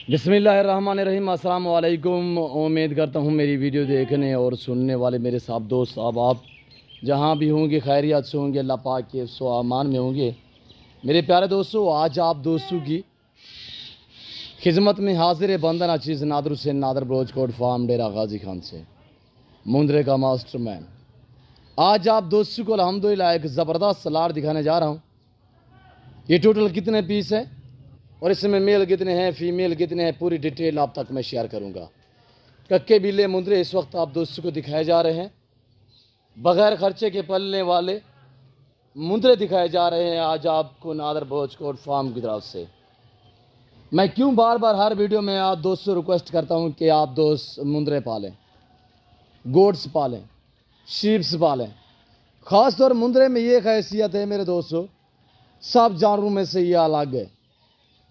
बिस्मिल्लाहिर्रहमानिर्रहीम। अस्सलाम वालेकुम। उम्मीद करता हूँ मेरी वीडियो देखने और सुनने वाले मेरे साथ दोस्त आप जहाँ भी होंगे खैरियत से होंगे, अल्लाह पाक के सो अमान में होंगे। मेरे प्यारे दोस्तों, आज आप दोस्तों की खिदमत में हाजिर बंदन अचीज़ नादर हुसैन नादर ब्रोचकोट फार्म डेरा गाजी खान से मुंद्रे का मास्टरमैन। आज आप दोस्तों को अल्हम्दुलिल्लाह एक ज़बरदस्त सलाद दिखाने जा रहा हूँ। ये टोटल कितने पीस है और इसमें मेल कितने हैं, फीमेल कितने हैं, पूरी डिटेल आप तक मैं शेयर करूंगा। कक्के बिल्ले मुंद्रे इस वक्त आप दोस्तों को दिखाए जा रहे हैं। बगैर खर्चे के पलने वाले मुंद्रे दिखाए जा रहे हैं आज आपको नादर ब्रोचकोट फार्म की तरफ से। मैं क्यों बार बार हर वीडियो में आप दोस्तों रिक्वेस्ट करता हूं कि आप दोस्त मुंद्रे पालें, गोड्स पालें, शीप्स पालें। ख़ास तौर मुंद्रे में ये हैसियत है मेरे दोस्तों, सब जानवरों में से ये अलग है।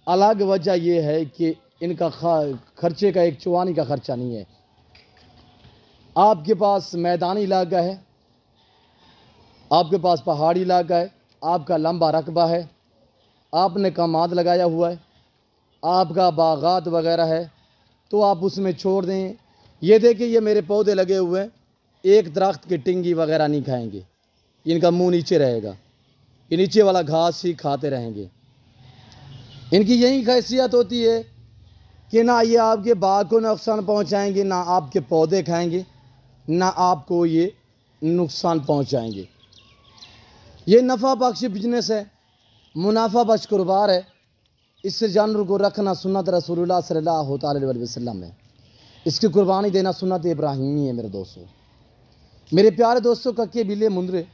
अलग वजह यह है कि इनका खर्चे का एक चुवानी का खर्चा नहीं है। आपके पास मैदानी इलाका है, आपके पास पहाड़ी इलाका है, आपका लंबा रकबा है, आपने कमाद लगाया हुआ है, आपका बागात वगैरह है, तो आप उसमें छोड़ दें। ये देखिए, ये मेरे पौधे लगे हुए हैं, एक दरख्त की टिंगी वगैरह नहीं खाएंगे, इनका मुंह नीचे रहेगा, ये नीचे वाला घास ही खाते रहेंगे। इनकी यही खासियत होती है कि ना ये आपके बाग को नुकसान पहुंचाएंगे, ना आपके पौधे खाएंगे, ना आपको ये नुकसान पहुंचाएंगे। ये नफ़ा बख्श बिजनेस है, मुनाफा बख्श कारोबार है। इससे जानवर को रखना सुन्नत रसूलुल्लाह सल्लल्लाहु अलैहि वसल्लम है। इसकी कुर्बानी देना सुन्नत इब्राहिमी है। मेरे दोस्तों, मेरे प्यारे दोस्तों, कक्के बिल्ले मुंद्रे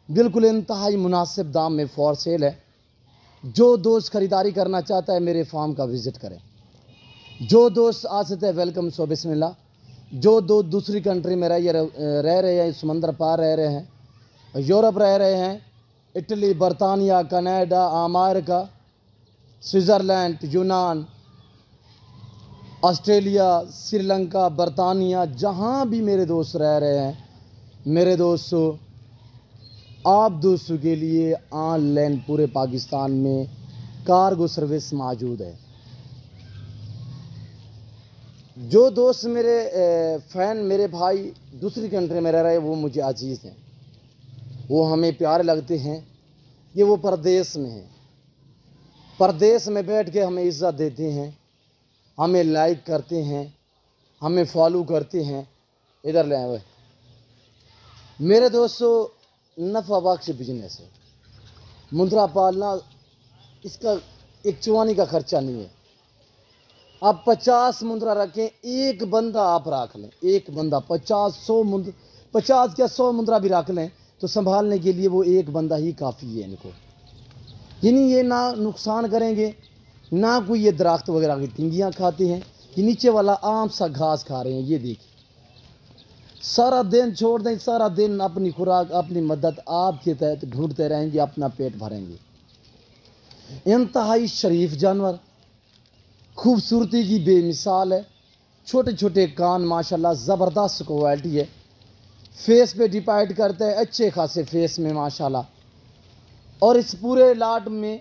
बिल्कुल इंतहाई मुनासिब दाम में फॉर सेल है। जो दोस्त ख़रीदारी करना चाहता है मेरे फार्म का विज़िट करें। जो दोस्त आ सकते हैं वेलकम, सो बिस्मिल्लाह। जो दोस्त दूसरी कंट्री में रह रहे हैं, समंदर पार रह रहे हैं, यूरोप रह रहे हैं, इटली, बरतानिया, कनाडा, अमेरिका, स्विट्ज़रलैंड, यूनान, ऑस्ट्रेलिया, श्रीलंका, बरतानिया, जहाँ भी मेरे दोस्त रह रहे हैं, मेरे दोस्तों आप दोस्तों के लिए ऑनलाइन पूरे पाकिस्तान में कार्गो सर्विस मौजूद है। जो दोस्त मेरे फ़ैन, मेरे भाई दूसरी कंट्री में रह रहे हैं, वो मुझे अजीज़ हैं, वो हमें प्यारे लगते हैं कि वो परदेश में हैं। परदेश में बैठ के हमें इज़्ज़त देते हैं, हमें लाइक करते हैं, हमें फॉलो करते हैं। इधर ले आए मेरे दोस्तों, नफ़ा बख्श बिजनेस है। मुंद्रा पालना, इसका एक चुवानी का खर्चा नहीं है। आप 50 मुंद्रा रखें, एक बंदा आप रख लें, एक बंदा 50 या 100 मुंद्रा भी रख लें तो संभालने के लिए वो एक बंदा ही काफ़ी है इनको। यानी ये ना नुकसान करेंगे, ना कोई ये दरख्त वगैरह की टिंगियाँ खाते हैं। ये नीचे वाला आम सा घास खा रहे हैं। ये देखिए, सारा दिन छोड़ दें, सारा दिन अपनी खुराक, अपनी मदद आपके तहत ढूंढते रहेंगे, अपना पेट भरेंगे। इंतहाई शरीफ जानवर, खूबसूरती की बेमिसाल है। छोटे छोटे कान माशाल्लाह ज़बरदस्त क्वालिटी है। फेस पे डिपेंड करता है, अच्छे खासे फेस में माशाल्लाह। और इस पूरे लाट में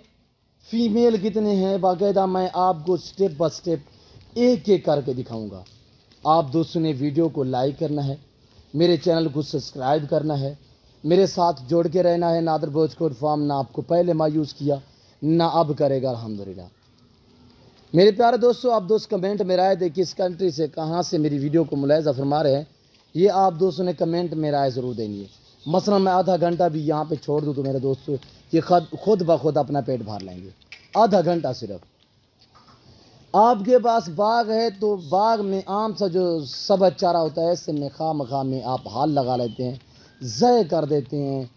फीमेल कितने हैं बाकायदा मैं आपको स्टेप बाय स्टेप एक एक करके दिखाऊंगा। आप दोस्तों ने वीडियो को लाइक करना है, मेरे चैनल को सब्सक्राइब करना है, मेरे साथ जोड़ के रहना है। नादर ब्रोचकोट फार्म ना आपको पहले मायूस किया, ना अब करेगा, अल्हम्दुलिल्लाह। मेरे प्यारे दोस्तों, आप दोस्त कमेंट में राय दें किस कंट्री से, कहाँ से मेरी वीडियो को मुलाहिज़ा फरमा रहे हैं, ये आप दोस्तों ने कमेंट में राय ज़रूर देनी है। मसलन मैं आधा घंटा भी यहाँ पे छोड़ दूँ तो मेरे दोस्तों ये खुद ब खुद अपना पेट भर लेंगे। आधा घंटा सिर्फ। आपके पास बाग है तो बाग में आम सा जो सबज चारा होता है, इससे में खा में आप हाल लगा लेते हैं, ज़य कर देते हैं,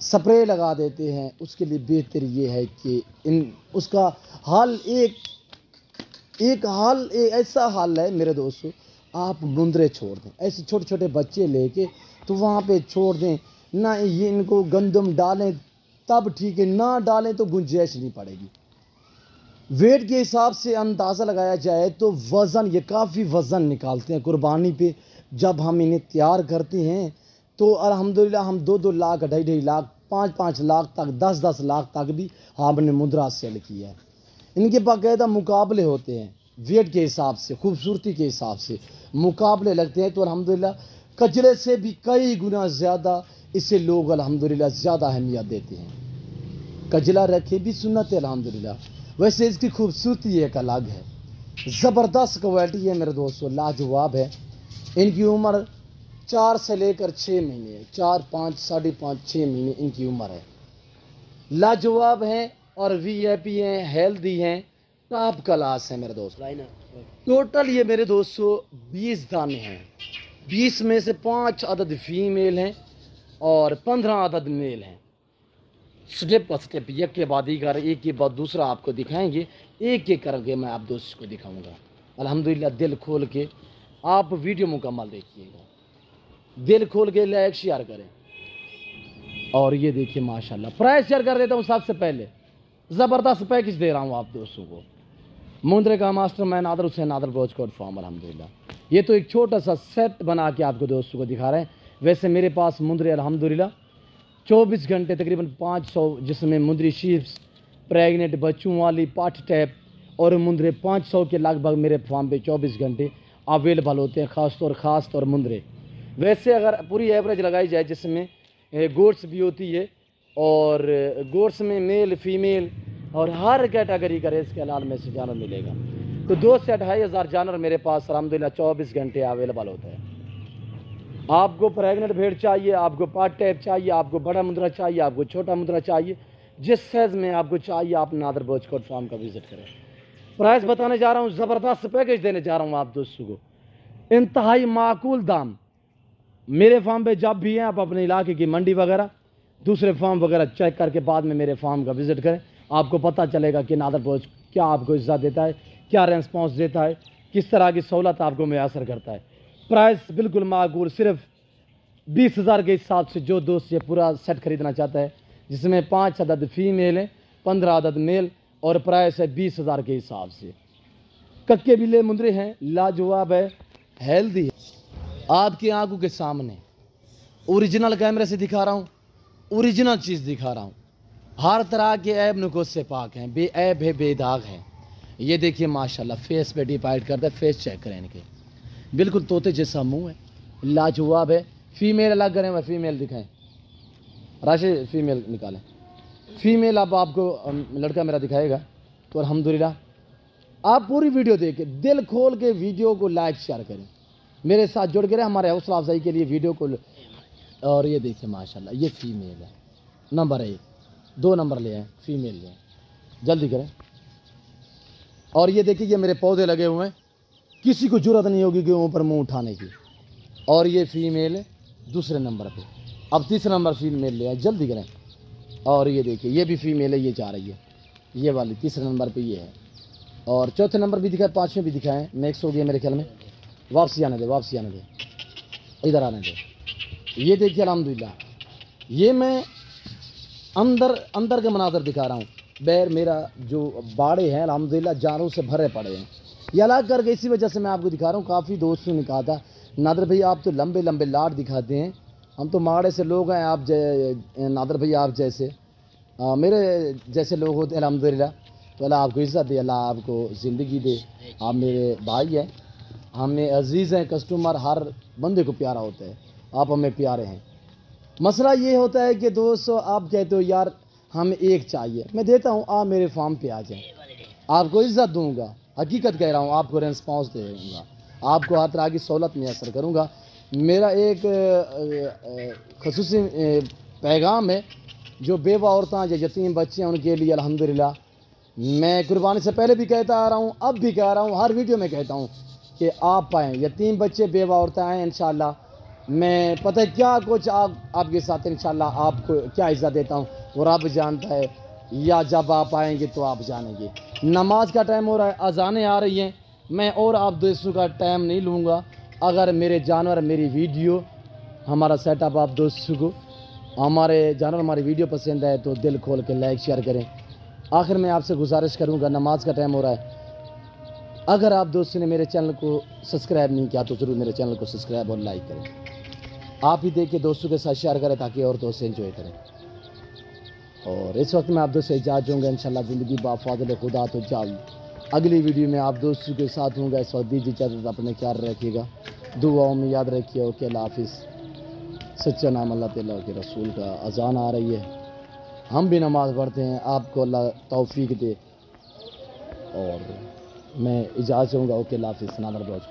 स्प्रे लगा देते हैं। उसके लिए बेहतर ये है कि उसका हाल ऐसा हाल है मेरे दोस्तों, आप मुंद्रे छोड़ दें, ऐसे छोटे छोटे बच्चे लेके तो वहाँ पे छोड़ दें ना। ये इनको गंदम डालें तब ठीक है, ना डालें तो गुंजाइश नहीं पड़ेगी। वेट के हिसाब से अंदाज़ा लगाया जाए तो वज़न, ये काफ़ी वज़न निकालते हैं कुर्बानी पे। जब हम इन्हें तैयार करते हैं तो अल्हम्दुलिल्लाह हम 2-2 लाख, 2.5 लाख, 5-5 लाख तक, 10-10 लाख तक भी हमने मुंद्रा सेल किया है। इनके बाकायदा मुकाबले होते हैं। वेट के हिसाब से, खूबसूरती के हिसाब से मुकाबले लगते हैं तो अल्हम्दुलिल्लाह कजरे से भी कई गुना ज़्यादा इसे लोग अल्हम्दुलिल्लाह ज़्यादा अहमियत देते हैं। कजला रखे भी सुन्नत है अल्हम्दुलिल्लाह, वैसे इसकी खूबसूरती एक अलग है, ज़बरदस्त क्वालिटी है मेरे दोस्तों, लाजवाब है। इनकी उम्र 4 से लेकर 6 महीने, 4, 5, 5.5, 6 महीने इनकी उम्र है। लाजवाब हैं और वीआईपी हैं, हेल्दी हैं, टॉप क्लास है मेरे दोस्त। टोटल ये मेरे दोस्तों 20 दाने हैं, 20 में से 5 अदद फीमेल हैं और 15 अदद मेल हैं। स्टेप बाय स्टेप एक के बाद एक के बाद दूसरा आपको दिखाएंगे, एक एक करके मैं आप दोस्तों को दिखाऊंगा। अल्हम्दुलिल्लाह दिल खोल के आप वीडियो मुकम्मल देखिएगा, दिल खोल के लाइक शेयर करें। और ये देखिए माशाल्लाह, प्राइस शेयर कर देता हूँ। सबसे पहले ज़बरदस्त पैकेज दे रहा हूँ आप दोस्तों को। मुंद्रे का मास्टर मैं नादर हुसैन, नादर ब्रोचकोट फार्म। अल्हम्दुलिल्लाह ये तो एक छोटा सा सेट बना के आपको दोस्तों को दिखा रहे हैं। वैसे मेरे पास मुंद्रे अल्हम्दुलिल्लाह 24 घंटे तकरीबन 500, जिसमें मुंद्री शीप्स, प्रेगनेंट बच्चों वाली, पाठ टैप और मुंद्रे 500 के लगभग मेरे फार्म पे 24 घंटे अवेलेबल होते हैं, ख़ास तौर मुंद्रे। वैसे अगर पूरी एवरेज लगाई जाए जिसमें गोट्स भी होती है और गोट्स में मेल फीमेल और हर कैटेगरी का रेस के लाल में से जानवर मिलेगा, तो 2 से 2,500 जानवर मेरे पास अल्हम्दुलिल्लाह 24 घंटे अवेलेबल होता है। आपको प्रेगनेंट भेड़ चाहिए, आपको पार्ट टैप चाहिए, आपको बड़ा मुंद्रा चाहिए, आपको छोटा मुंद्रा चाहिए, जिस साइज़ में आपको चाहिए आप नादर ब्रोचकोट फार्म का विज़िट करें। प्राइस बताने जा रहा हूँ, ज़बरदस्त पैकेज देने जा रहा हूँ आप दोस्तों को, इंतहाई माकूल दाम। मेरे फार्म पे जब भी हैं आप अपने इलाके की मंडी वगैरह दूसरे फार्म वगैरह चेक करके बाद में मेरे फार्म का विज़िट करें, आपको पता चलेगा कि नादर ब्रोच क्या आपको इज्जत देता है, क्या रेस्पॉन्स देता है, किस तरह की सहूलत आपको मैसर करता है। प्राइस बिल्कुल माकूल, सिर्फ 20,000 के हिसाब से जो दोस्त ये पूरा सेट खरीदना चाहता है, जिसमें 5 अदद फीमेल हैं, 15 अदद मेल और प्राइस है 20,000 के हिसाब से। कक्के बिल्ले मुंद्रे हैं, लाजवाब है, हेल्दी है, आपकी आंखों के सामने ओरिजिनल कैमरे से दिखा रहा हूँ, ओरिजिनल चीज़ दिखा रहा हूँ। हर तरह के ऐब नुक़्स से पाक हैं, बेऐब है, बेदाग है। ये देखिए माशाल्लाह फेस पे डिपाइट करता है, फेस चेक करें इनके, बिल्कुल तोते जैसा मुंह है, लाजवाब है। फीमेल अलग करें, वह फीमेल दिखाएं, राशि फीमेल निकालें। फीमेल अब आपको लड़का मेरा दिखाएगा, तो अल्हम्दुलिल्लाह आप पूरी वीडियो देखें, दिल खोल के वीडियो को लाइक शेयर करें, मेरे साथ जुड़ के रहे हमारे हौसला अफजाई के लिए वीडियो को। और ये देखिए माशाल्लाह ये फीमेल है, नंबर 1, 2 नंबर ले आए, फीमेल ले आए, जल्दी करें। और ये देखिए ये मेरे पौधे लगे हुए हैं, किसी को जरूरत नहीं होगी कि ऊपर मुंह उठाने की। और ये फीमेल है दूसरे नंबर पे, अब तीसरा नंबर फीमेल ले आए, जल्दी करें। और ये देखिए ये भी फीमेल है, ये जा रही है, ये वाली तीसरे नंबर पे ये है। और चौथे नंबर भी दिखाए, 5वें भी दिखाएँ, मिक्स हो गया मेरे ख्याल में। वापसी आने दे, वापसी आने दे, इधर आने दे। ये देखिए अल्हम्दुलिल्लाह ये मैं अंदर के मनाजर दिखा रहा हूँ। बैर मेरा जो बाड़े हैं अल्हम्दुलिल्लाह जानवरों से भरे पड़े हैं, ये अलग करके इसी वजह से मैं आपको दिखा रहा हूँ। काफ़ी दोस्तों ने कहा था नादर भाई आप तो लंबे लंबे लाट दिखाते हैं, हम तो माड़े से लोग हैं, आप नादर भाई आप जैसे मेरे जैसे लोग होते हैं अल्हम्दुलिल्लाह। तो अल्लाह आपको इज़्ज़त दे, अल्लाह आपको ज़िंदगी दे, आप मेरे भाई हैं, हमें अजीज़ हैं, कस्टमर हर बंदे को प्यारा होता है, आप हमें प्यारे हैं। मसला ये होता है कि दोस्तों आप कहते हो यार हमें एक चाहिए, मैं देता हूँ, आप मेरे फार्म पे आ जाएं, आपको इज़्ज़त दूंगा, हकीकत कह रहा हूँ, आपको रेस्पॉन्स दूंगा, आपको हर तरह की सहूलत मैसर करूँगा। मेरा एक ख़ुसूसी पैगाम है जो बेवा औरतें जो यतीम बच्चे हैं उनके लिए अल्हम्दुलिल्लाह मैं कुर्बानी से पहले भी कहता आ रहा हूँ, अब भी कह रहा हूँ, हर वीडियो में कहता हूँ कि आप आएँ, यतीम बच्चे बेवा औरतें आएँ, इंशाल्लाह मैं पता है क्या कुछ आपके साथ इंशाल्लाह आपको क्या इज़्ज़त देता हूँ वो रब जानता है, या जब आप आएंगे तो आप जानेंगे। नमाज का टाइम हो रहा है, अजानें आ रही हैं, मैं और आप दोस्तों का टाइम नहीं लूँगा। अगर मेरे जानवर मेरी वीडियो हमारा सेटअप आप दोस्तों को हमारे जानवर हमारी वीडियो पसंद आए तो दिल खोल के लाइक शेयर करें। आखिर में आपसे गुजारिश करूँगा, नमाज का टाइम हो रहा है, अगर आप दोस्तों ने मेरे चैनल को सब्सक्राइब नहीं किया तो ज़रूर मेरे चैनल को सब्सक्राइब और लाइक करें। आप ही देखिए दोस्तों के साथ शेयर करें ताकि और दोस्त एंजॉय करें। और इस वक्त मैं आप दोस्त से इजाज़त दूँगा, इंशाल्लाह ज़िंदगी बाफ़ाज़िल खुदा तो जल्द अगली वीडियो में आप दोस्तों के साथ हूँगा। इस वक्त दीजिए इजाज़त, अपने ख्याल रखिएगा, दुआओं में याद रखिए। ओके, अल्लाह हाफिज़। सच्चा नाम अल्लाह ताला के रसूल का अज़ान आ रही है, हम भी नमाज़ पढ़ते हैं। आपको अल्लाह तौफीक दे और मैं इजाज़त चाहूँगा। ओके, अल्लाह हाफिज़। नादर ब्लॉग।